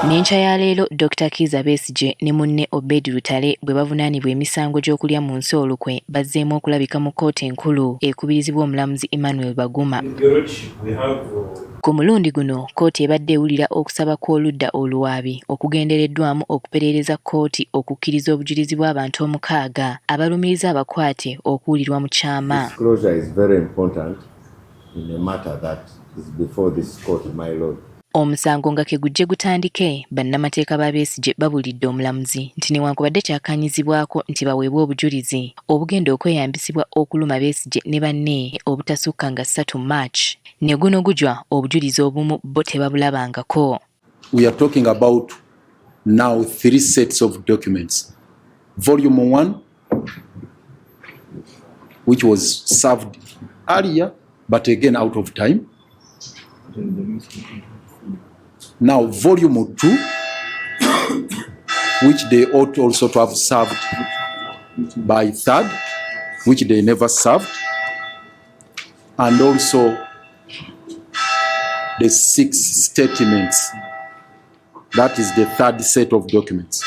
N'enkya ya leero Dr. Kiiza Besigye ne munne Obeid Lutale bwe bavunaanibwa emisango gy'okulya mu nsi olukwe bazzeemu okulabika mu kkooti enkulu ekubirizibwa omulamuzi Baguma. Ku mulundi guno kkooti ebadde ewulira okusaba kw'oludda oluwaabi okugendereddwamu okuperereza kkooti okukkiriza obujulizi bw'abantu 6 abalumiriza abakwate okuwulirwa mu kyama. Omusango nga ke gujje gutandike bannamateeka ba Besigye babulidde omulamuzi nti newankubadde kyakanyizibwako nti baweebwe obujulizi obugenda okweyambisibwa okuluma Besigye ne banne obutasukka nga 3 March ne guno gujwa obujulizi obumu bo tebabulabangako. We are talking about now 3 sets of documents. Volume 1, which was served earlier but again out of time. Now, volume 2, which they ought also to have served by 3rd, which they never served, and also the 6 statements. That is the 3rd set of documents.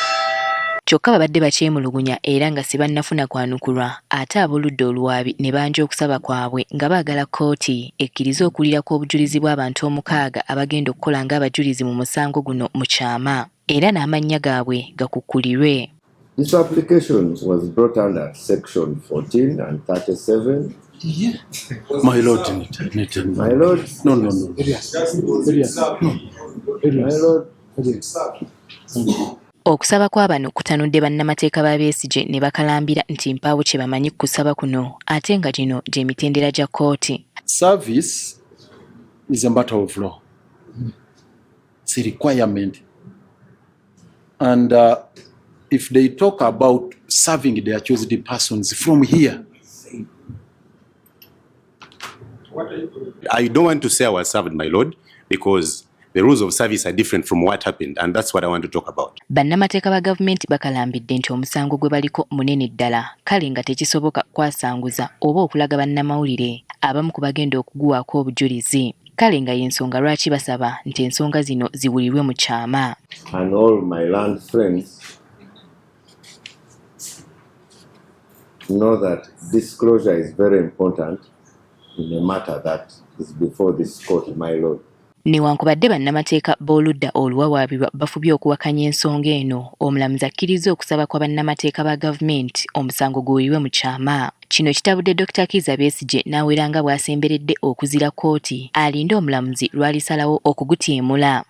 Kyokka babadde bakyemulugunya era nga sibannafuna kwanukulwa ate ab'oludda oluwaabi ne banja okusaba kwabwe nga baagala kkooti ekkiriza okuwulira kw'obujulizi bw'abantu 6 abagenda okukola ng'abajulizi mu musango guno mu kyama era n'amannya gaabwe gakukkulirwe. This application was brought under section 14 and 37. Yeah. My lord. My lord. No. My lord. Okusaba kwa bano kutanudde bannamateeka ba Besigye ne bakalambira nti mpaawo kye bamanyi kusaba kuno ate nga gino gy'emitendera gya kkooti. Service is a matter of law. It's a requirement. And if they talk about serving their chosen persons from here, I don't want to say I was served, my lord, because the rules of service are different from what happened, and that's what I want to talk about. Bannamateeka ba gavumenti bakalambidde nti omusango gwe baliko munene ddala kale nga tekisoboka kwasanguza oba okulaga bannamawulire abamu ku bagenda okuguwaako obujulizi kale nga y'ensonga lwaki basaba nti ensonga zino ziwulirwe mu kyama. And all my land friends know that disclosure is very important in a matter that is before this court, my lord. Newankubadde bannamateeka b'oludda oluwawaabirwa bafubye okuwakanya ensonga eno omulamuzi akkiriza okusaba kwa bannamateeka ba gavumenti omusango guwulirwe mu kyama. Kino kitabudde Dr. Kiiza Besigye n'awera nga bw'asemberedde okuzira kkooti alinde omulamuzi lw'alisalawo okugutyemula.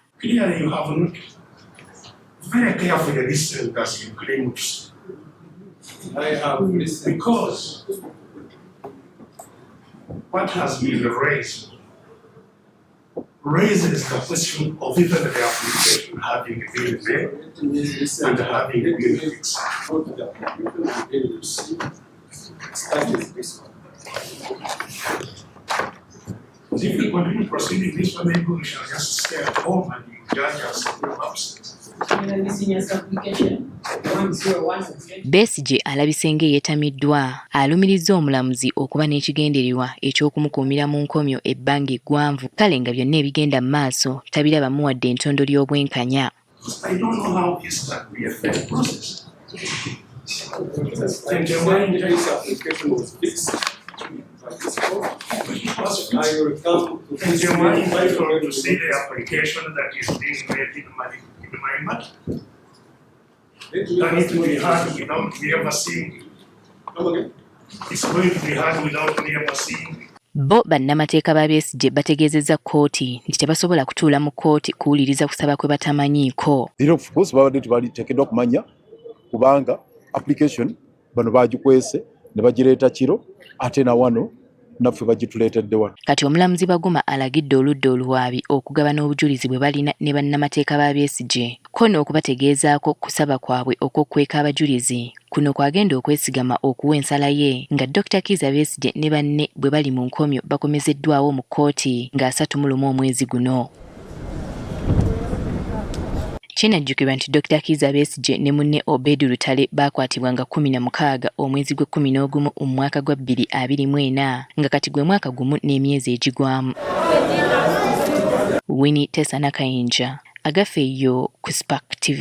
Raises the question of even the application having been made and having been fixed. If we continue proceeding this way, maybe we shall just stay at home and you judge us in your absence. Besigye alabise ng'eyeetamiddwa alumiriza omulamuzi okuba n'ekigendererwa eky'okumukuumira mu nkomyo ebbanga eggwanvu kale nga byonna ebigenda mu maaso tabirabamu wadde entondo ly'obwenkanya. I don't know how this can be a fair process. And you might invite her to see the application that is being made in my matter. That needs to be heard without me ever seeing. It's going to be heard without me ever seeing. Bo bannamateeka ba Besigye bategeezezza kkooti nti tebasobola kutuula mu kkooti kuwuliriza kusaba kwe batamanyiiko. Era of course babadde tebaliteekeddwa kumanya kubanga application bano bagikwese ne bagireeta kiro ate na wano naffe bagituleetedde wano. Kati omulamuzi Baguma alagidde oludda oluwaabi okugabana obujulizi bwe balina ne bannamateeka ba Besigye ko n'okubategeezaako kusaba kwabwe okw'okweka abajulizi kuno kwagenda okwesigama okuwa ensala ye nga Dr. Kiiza Besigye ne banne bwe bali mu nkomyo bakomezeddwawo mu kkooti nga 31 omwezi guno. Kinajjukirwa nti Dr. Kiiza Besigye ne munne Obeid Lutale bakwatibwa nga 16 omwezi gwe 11 mu mwaka gwa 2024 nga kati gwe mwaka gumu n'emyezi egigwamu. Winnie Tessa Nakayinja, agaffe yo ku Spark TV.